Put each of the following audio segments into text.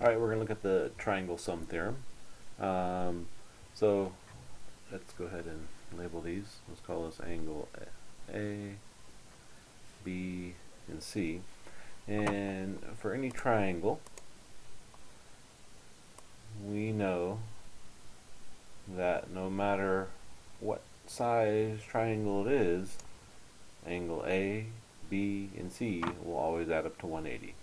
Alright, we're going to look at the triangle sum theorem. So let's go ahead and label these. Let's call this angle A, B, and C. And for any triangle, we know that no matter what size triangle it is, angle A, B, and C will always add up to 180.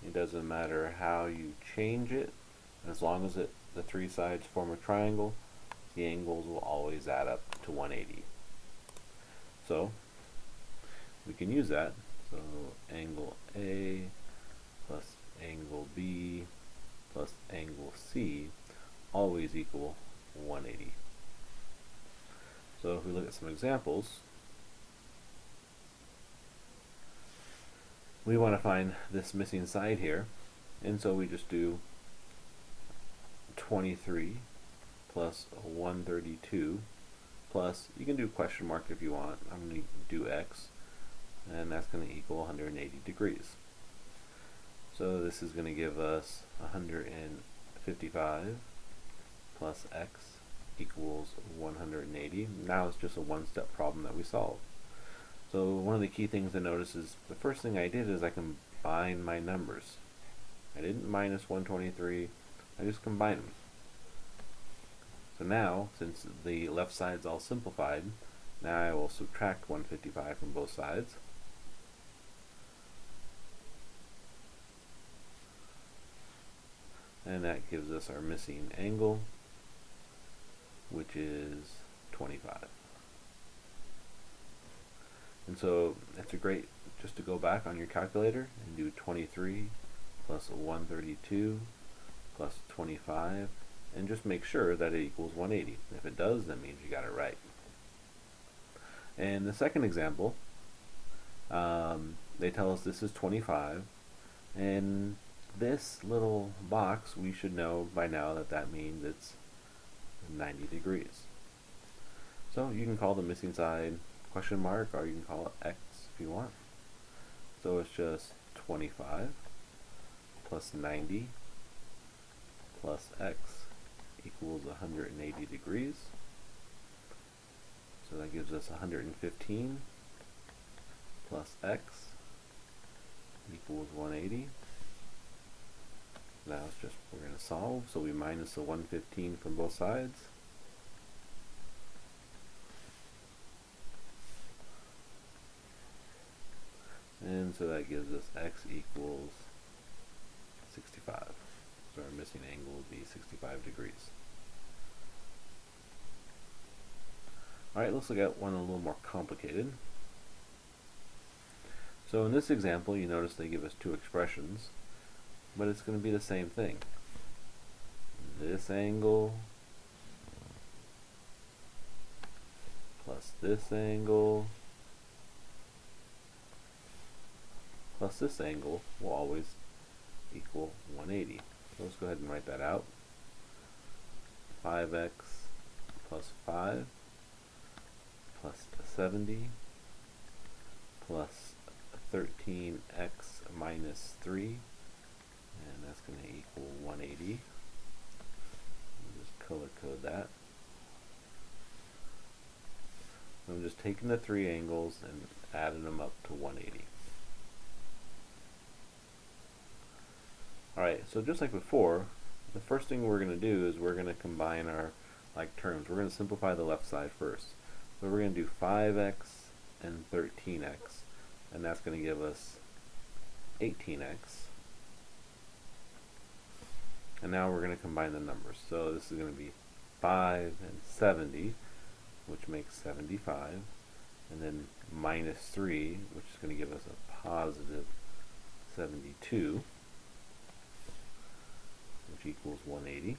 It doesn't matter how you change it, as long as the three sides form a triangle, the angles will always add up to 180. So we can use that. So angle A plus angle B plus angle C always equal 180. So if we look at some examples, we want to find this missing side here, and so we just do 23 plus 132 plus, you can do question mark if you want, I'm going to do x, and that's going to equal 180 degrees. So this is going to give us 155 plus x equals 180. Now it's just a one-step problem that we solve. So one of the key things to notice is the first thing I did is I combined my numbers. I didn't minus 123, I just combined them. So now, since the left side's all simplified, now I will subtract 155 from both sides. And that gives us our missing angle, which is 25. And so it's a great, just to go back on your calculator and do 23 plus 132 plus 25, and just make sure that it equals 180. If it does, that means you got it right. And the second example, they tell us this is 25, and this little box, we should know by now that that means it's 90 degrees. So you can call the missing side question mark, or you can call it x if you want. So it's just 25 plus 90 plus x equals 180 degrees. So that gives us 115 plus x equals 180. Now it's just, we're going to solve, so we minus the 115 from both sides. And so that gives us x equals 65. So our missing angle would be 65 degrees. Alright, let's look at one a little more complicated. So in this example, you notice they give us two expressions, but it's going to be the same thing. This angle plus this angle plus this angle will always equal 180. So let's go ahead and write that out. 5x plus 5 plus 70 plus 13x minus 3, and that's going to equal 180. We'll just color code that. So I'm just taking the three angles and adding them up to 180. Alright, so just like before, the first thing we're going to do is we're going to combine our like terms. We're going to simplify the left side first. So we're going to do 5x and 13x, and that's going to give us 18x. And now we're going to combine the numbers. So this is going to be 5 and 70, which makes 75, and then minus 3, which is going to give us a positive 72, which equals 180.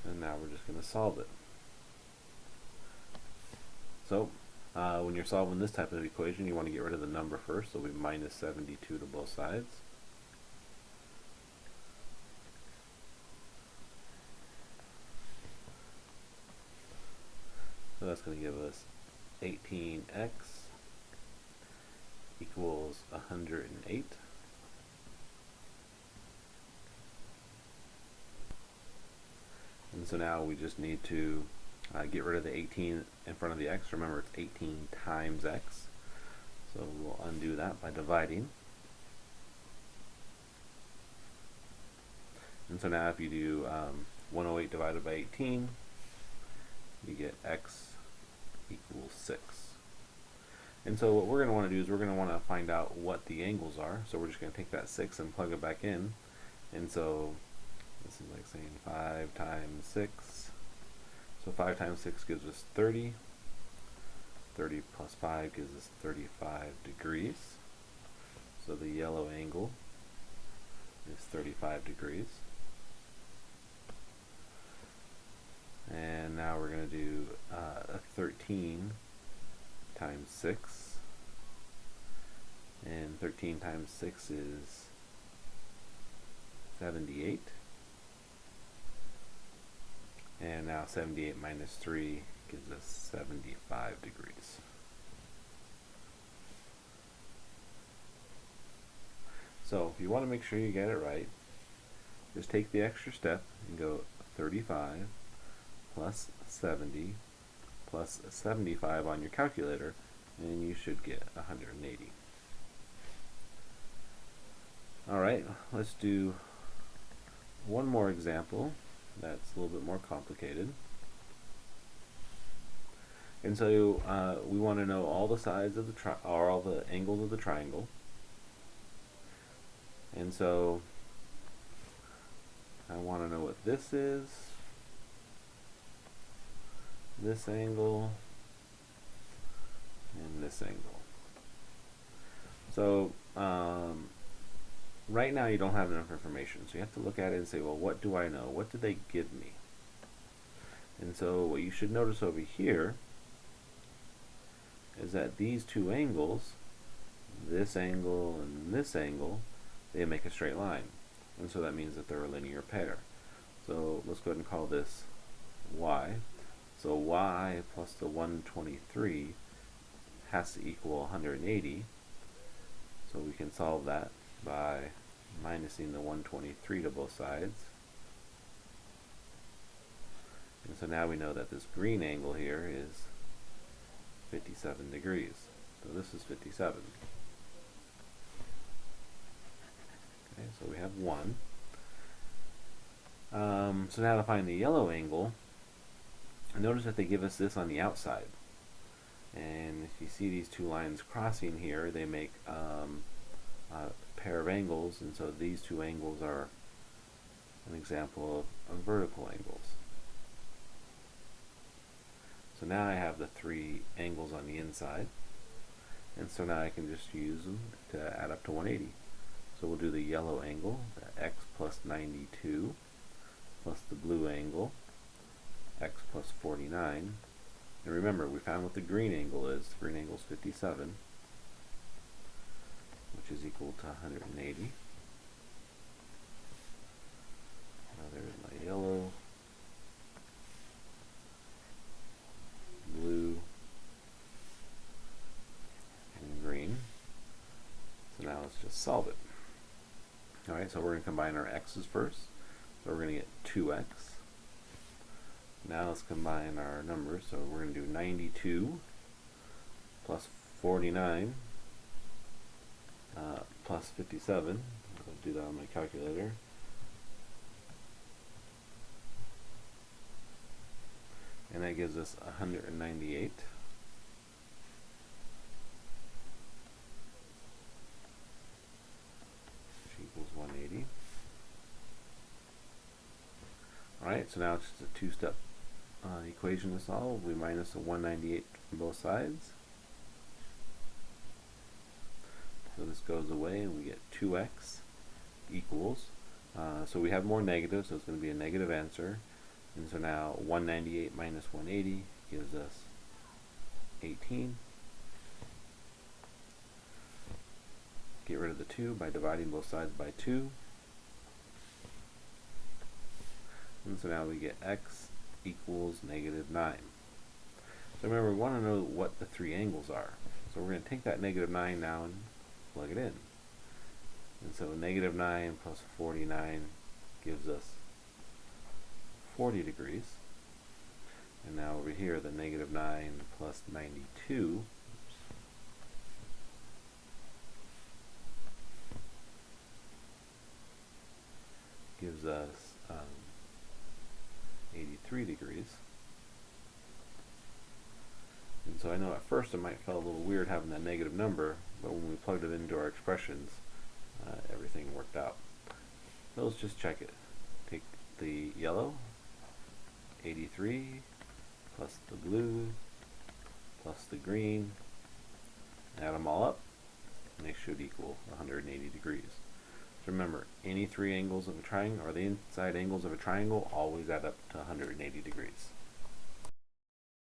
And now we're just going to solve it. So when you're solving this type of equation, you want to get rid of the number first, so we minus 72 to both sides. So that's going to give us 18x equals 108. And so now we just need to get rid of the 18 in front of the x. Remember, it's 18 times x. So we'll undo that by dividing. And so now if you do 108 divided by 18, you get x equals 6. And so what we're going to want to do is we're going to want to find out what the angles are. So we're just going to take that 6 and plug it back in. And so this is like saying 5 times 6. So 5 times 6 gives us 30. 30 plus 5 gives us 35 degrees. So the yellow angle is 35 degrees. And now we're going to do 13 times 6. And 13 times 6 is 78. And now 78 minus 3 gives us 75 degrees. So if you want to make sure you get it right, just take the extra step and go 35 plus 70 plus 75 on your calculator, and you should get 180. Alright, let's do one more example that's a little bit more complicated. And so we want to know all the sides of the all the angles of the triangle. And so I want to know what this is, this angle, and this angle. So right now you don't have enough information, so you have to look at it and say, well, what do I know? What did they give me? And so what you should notice over here is that these two angles, this angle and this angle, they make a straight line. And so that means that they're a linear pair. So let's go ahead and call this y. So y plus the 123 has to equal 180. So we can solve that by minusing the 123 to both sides. And so now we know that this green angle here is 57 degrees. So this is 57. Okay, so we have 1. So now to find the yellow angle, notice that they give us this on the outside. And if you see these two lines crossing here, they make a pair of angles, and so these two angles are an example of vertical angles. So now I have the three angles on the inside, and so now I can just use them to add up to 180. So we'll do the yellow angle, the x plus 92, plus the blue angle, x plus 49. And remember, we found what the green angle is. The green angle is 57, which is equal to 180. Now there's my yellow, blue, and green. So now let's just solve it. Alright, so we're going to combine our x's first. So we're going to get 2x. Now let's combine our numbers. So we're going to do 92 plus 49 plus 57. I'll do that on my calculator. And that gives us 198. Which equals 180. Alright, so now it's just a two-step equation to solve. We minus the 198 from both sides. So this goes away and we get 2x equals. So we have more negatives, so it's going to be a negative answer. And so now 198 minus 180 gives us 18. Get rid of the 2 by dividing both sides by 2. And so now we get x equals negative 9. So remember, we want to know what the three angles are. So we're going to take that negative 9 now and plug it in. And so negative 9 plus 49 gives us 40 degrees. And now over here, the negative 9 plus 92 gives us 83 degrees. And so I know at first it might feel a little weird having that negative number, but when we plugged it into our expressions, everything worked out. So let's just check it. Take the yellow, 83, plus the blue, plus the green, add them all up, and they should equal 180 degrees. So remember, any three angles of a triangle, or the inside angles of a triangle, always add up to 180 degrees.